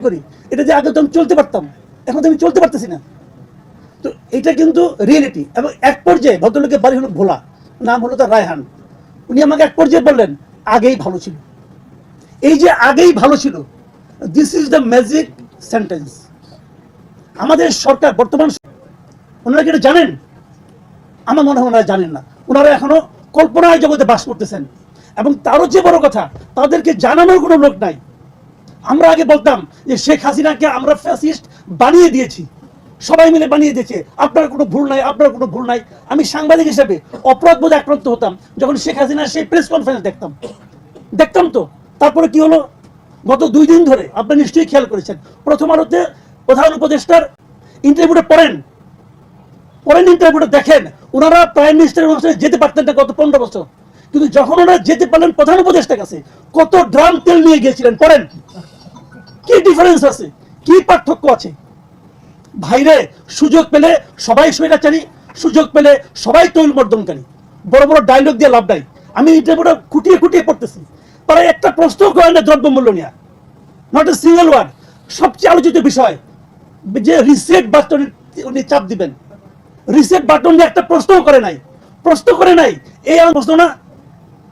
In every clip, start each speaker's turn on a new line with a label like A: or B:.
A: করি এটা যে আগে তো আমি চলতে পারতাম, এখন তো আমি চলতে পারতেছি না। তো এটা কিন্তু রিয়েলিটি। এবং এক পর্যায়ে ভদ্রলোকের বাড়ি হলো ভোলা, নাম হলো তার রায়হান। উনি আমাকে এক পর্যায়ে বললেন আগেই ভালো ছিল। এই যে আগেই ভালো ছিল, this is the magic sentence. আমাদের সরকার বর্তমান, ওনারা কি এটা জানেন? আমার মনে হয় ওনারা জানেন না। ওনারা এখনো কল্পনায় জগতে বাস করতেছেন। এবং তারও যে বড় কথা, তাদেরকে জানানোর কোনো লোক নাই। আমরা আগে বলতাম যে শেখ হাসিনাকে আমরা ফ্যাসিস্ট বানিয়ে দিয়েছি, সবাই মিলে বানিয়ে দিয়েছে, আপনার কোনো ভুল নাই, আপনার কোনো ভুল নাই। আমি সাংবাদিক হিসেবে অপরাধবোধে আক্রান্ত হতাম যখন শেখ হাসিনার সেই প্রেস কনফারেন্স দেখতাম। তো তারপরে কি হলো? গত 2 দিন ধরে আপনি নিশ্চয়ই খেয়াল করেছেন, প্রথম আলোতে প্রধান উপদেষ্টার ইন্টারভিউটা পড়েন, ইন্টারভিউটা দেখেন। ওনারা প্রাইম মিনিস্টারের অনুষ্ঠানে যেতে পারতেন না গত 15 বছর, কিন্তু যখন ওনারা যেতে পারলেন প্রধান উপদেষ্টার কাছে, কত ড্রাম তেল নিয়ে গিয়েছিলেন পড়েন। কি ডিফারেন্স আছে, কি পার্থক্য আছে ভাইরে? সুযোগ পেলে সবাই স্বৈরাচারী, সুযোগ পেলে সবাই তৈল মর্দনকারী, বড় বড় ডায়লগ দিয়ে লাভ নাই। আমি ইন্টারভিউটা খুঁটিয়ে পড়তেছি, তারা একটা প্রশ্ন করেন না দ্রব্যমূল্য নিয়ে, নট এ সিঙ্গেল ওয়ার্ড। সবচেয়ে আলোচিত বিষয় যে রিসেট বাটন উনি চাপ দিবেন, রিসেট বাটন দিয়ে একটা প্রশ্ন করে নাই। এই প্রশ্ন না,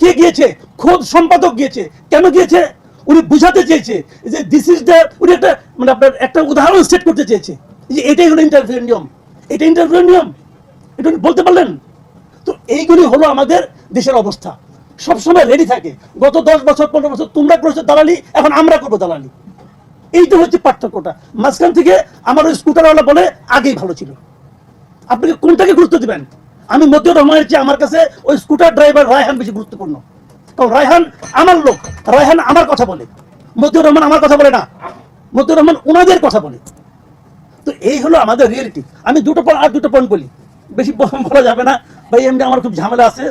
A: কে গিয়েছে? খোদ সম্পাদক গিয়েছে। কেন গিয়েছে? উনি বুঝাতে চেয়েছে যে দিস ইজ দ্য, উনি একটা মানে আপনার একটা উদাহরণ সেট করতে চেয়েছে যে এটাই হলো ইন্টারভিউ নিয়ম, এটা উনি বলতে পারলেন। তো এইগুলি হলো আমাদের দেশের অবস্থা, সবসময় রেডি থাকে। গত 10 বছর 15 বছর তোমরা করেছো দালালি, এখন আমরা করবো দালালি। এই তো হচ্ছে পার্থক্যটা। মাঝখান থেকে আমার ওই স্কুটারওয়ালা বলে আগেই ভালো ছিল। আপনি কোনটাকে গুরুত্ব দিবেন? আমি মতিউর রহমানের চেয়ে আমার কাছে ওই স্কুটার ড্রাইভার রায়হান বেশি গুরুত্বপূর্ণ। কারণ রায়হান আমার লোক, রায়হান আমার কথা বলে, মতিউর রহমান আমার কথা বলে না, মতিউর রহমান ওনাদের কথা বলে। তো এই হলো আমাদের রিয়েলিটি। আমি দুটো পয়েন্ট বলি, বেশি বলা যাবে না ভাই, এমনি আমার খুব ঝামেলা আছে।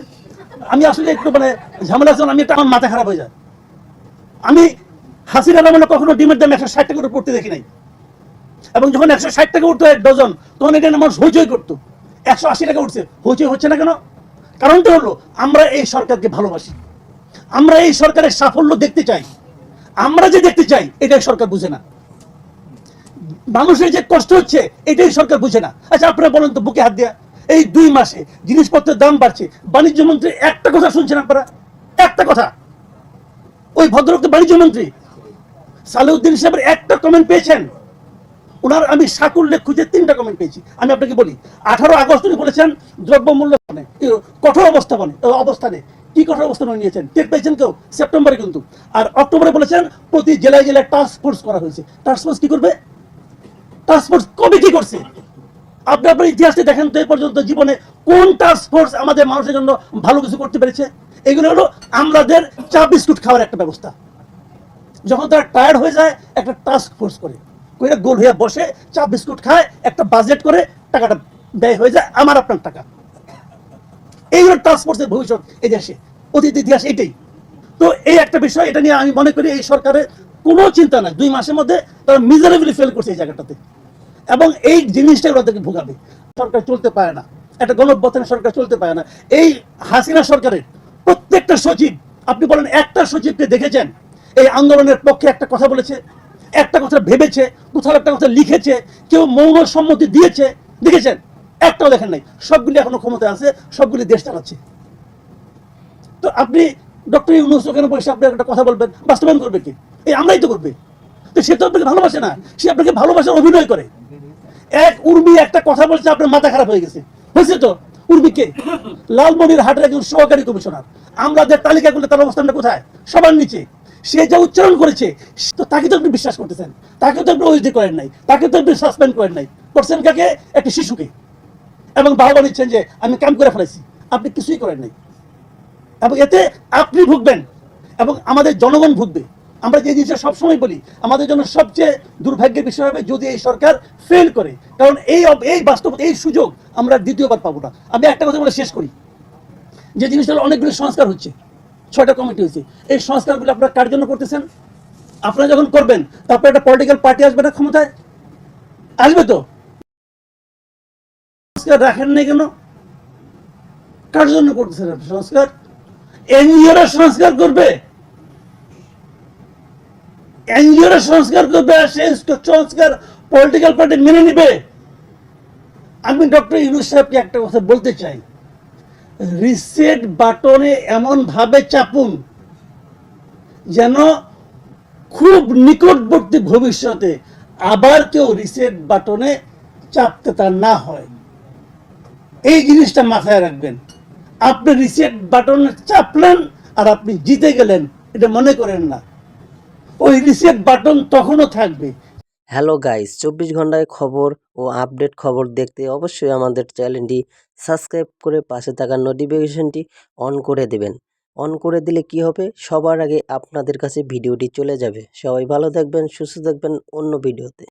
A: আমি আসলে একটু মানে ঝামেলা আছে, আমি একটা আমার মাথা খারাপ হয়ে যায়। আমি হাসিনা রহমানের কখনো ডিমের দাম 160 টাকা করে পড়তে দেখি নাই। এবং যখন 160 টাকা উঠতো 1 ডজন, তখন এটা মানুষ হইচই করতো। 180 টাকা উঠছে, হইচই হচ্ছে না কেন? কারণটা হলো আমরা এই সরকারকে ভালোবাসি, আমরা এই সরকারের সাফল্য দেখতে চাই। আমরা যে দেখতে চাই এটাই সরকার বুঝে না, মানুষের যে কষ্ট হচ্ছে এটাই সরকার বুঝে না। আচ্ছা আপনারা বলেন তো, বুকে হাত দেয়া, এই 2 মাসে জিনিসপত্রের দাম বাড়ছে, বাণিজ্য মন্ত্রী একটা কথা শুনছেন আপনারা? একটা কথা। ওই ভদ্রলোক বাণিজ্য মন্ত্রী সালেউদ্দিন সাহেবের একটা কমেন্ট পেয়েছেন? ওনার আমি সাকুল্যে খুঁজে 3টা কমেন্ট পেয়েছি। আমি আপনাকে বলি, 18 আগস্ট উনি বলেছেন দ্রব্যমূল্য কঠোর অবস্থানে। কি কঠোর অবস্থান নিয়েছেন টের পেয়েছেন কেউ? সেপ্টেম্বরে কিন্তু। আর অক্টোবরে বলেছেন প্রতি জেলায় টাস্ক ফোর্স করা হয়েছে। টাস্ক ফোর্স কি করবে? টাস্ক ফোর্স কবে কি করছে? আপনি আপনার ইতিহাসে দেখেন তো, এই পর্যন্ত জীবনে কোন টাস্ক ফোর্স আমাদের মানুষের জন্য ভালো কিছু করতে পেরেছে? এগুলো হলো আমাদের চা বিস্কুট খাওয়ার একটা ব্যবস্থা। যখন তারা টায়ার্ড হয়ে যায় একটা টাস্ক ফোর্স করে গোল হয়ে বসে চা বিস্কুট খায়, একটা বাজেট করে টাকাটা ব্যয় হয়ে যায় আমার আপনার টাকা। এই হলো টাস্ক ফোর্সের ভবিষ্যৎ এই দেশে, অতীত ইতিহাস এটাই। তো এই একটা বিষয়, এটা নিয়ে আমি মনে করি এই সরকারের কোনো চিন্তা নাই। 2 মাসের মধ্যে তারা মিজারেবলি ফেল করছে এই জায়গাটাতে, এবং এই জিনিসটা ওদেরকে ভোগাবে। সরকার চলতে পারে না, একটা গণঅভ্যুত্থানের সরকার চলতে পারে না। এই হাসিনা সরকারের প্রত্যেকটা সচিব, আপনি বলেন একটা সচিবকে দেখেছেন এই আন্দোলনের পক্ষে একটা কথা বলেছে, একটা কথা ভেবেছে, কোথাও একটা কথা লিখেছে, কেউ মৌন সম্মতি দিয়েছে? দেখেছেন? একটাও দেখেন নাই। সবগুলি এখনো ক্ষমতায় আছে, সবগুলি দেশ চালাচ্ছে। তো আপনি ডক্টর ইউনূস ওখানে বসে আপনি একটা কথা বলবেন, বাস্তবায়ন করবে কি? এই আমরাই তো করবে। তো সে তো আপনাকে ভালোবাসে না, সে আপনাকে ভালোবাসার অভিনয় করে। এক উর্মি একটা কথা বলছে, আপনার মাথা খারাপ হয়ে গেছে। হয়েছে তো? উর্মিকে লালমনিরহাটের একজন সহকারী কমিশনার, আমলাদের তালিকা করলে তার অবস্থানটা কোথায়? সবার নিচে। সে যা উচ্চারণ করেছে, তো তাকে তো আপনি বিশ্বাস করতেছেন, তাকে তো আপনি ওইটি করেন নাই, তাকে তো আপনি সাসপেন্ড করেন নাই, করছেন কাকে? একটা শিশুকে। এবং বাহবা নিচ্ছেন যে আমি কাম করে ফেলেছি। আপনি কিছুই করেন নাই, এবং এতে আপনি ভুগবেন এবং আমাদের জনগণ ভুগবে। আমরা যে জিনিসটা সবসময় বলি, আমাদের জন্য সবচেয়ে দুর্ভাগ্যের বিষয় হবে যদি এই সরকার ফেল করে, কারণ এই বাস্তবতা, এই সুযোগ আমরা দ্বিতীয়বার পাবো না। আমি একটা কথা বলে শেষ করি, যে জিনিসটা অনেকগুলো সংস্কার হচ্ছে, 6টা কমিটি হয়েছে। এই সংস্কারগুলো আপনারা কার জন্য করতেছেন? আপনারা যখন করবেন তারপরে একটা পলিটিক্যাল পার্টি আসবে না ক্ষমতায়? আসবে তো। সংস্কার রাখেন নাই কেন? কার জন্য করতেছেন সংস্কার? এনজিওরা সংস্কার করবে, এনজিওরা সংস্কার করবে আর সেই সংস্কার পলিটিক্যাল পার্টি মেনে নিবে? আমি ডক্টর ইউনূস সাহেবকে একটা কথা বলতে চাই, রিসেট বাটনে এমন ভাবে চাপুন যেন খুব নিকটবর্তী ভবিষ্যতে আবার কেউ রিসেট বাটনে চাপতে তার না হয়। এই জিনিসটা মাথায় রাখবেন। আপনি রিসেট বাটনে চাপলেন আর আপনি জিতে গেলেন, এটা মনে করেন না। ওই রিসেট বাটন তখনও থাকবে।
B: হ্যালো গাইস, 24 ঘন্টায় খবর ও আপডেট খবর দেখতে অবশ্যই আমাদের চ্যানেলটি সাবস্ক্রাইব করে পাশে থাকা নোটিফিকেশনটি অন করে দেবেন। অন করে দিলে কি হবে, সবার আগে আপনাদের কাছে ভিডিওটি চলে যাবে। সবাই ভালো থাকবেন, সুস্থ থাকবেন, অন্য ভিডিওতে।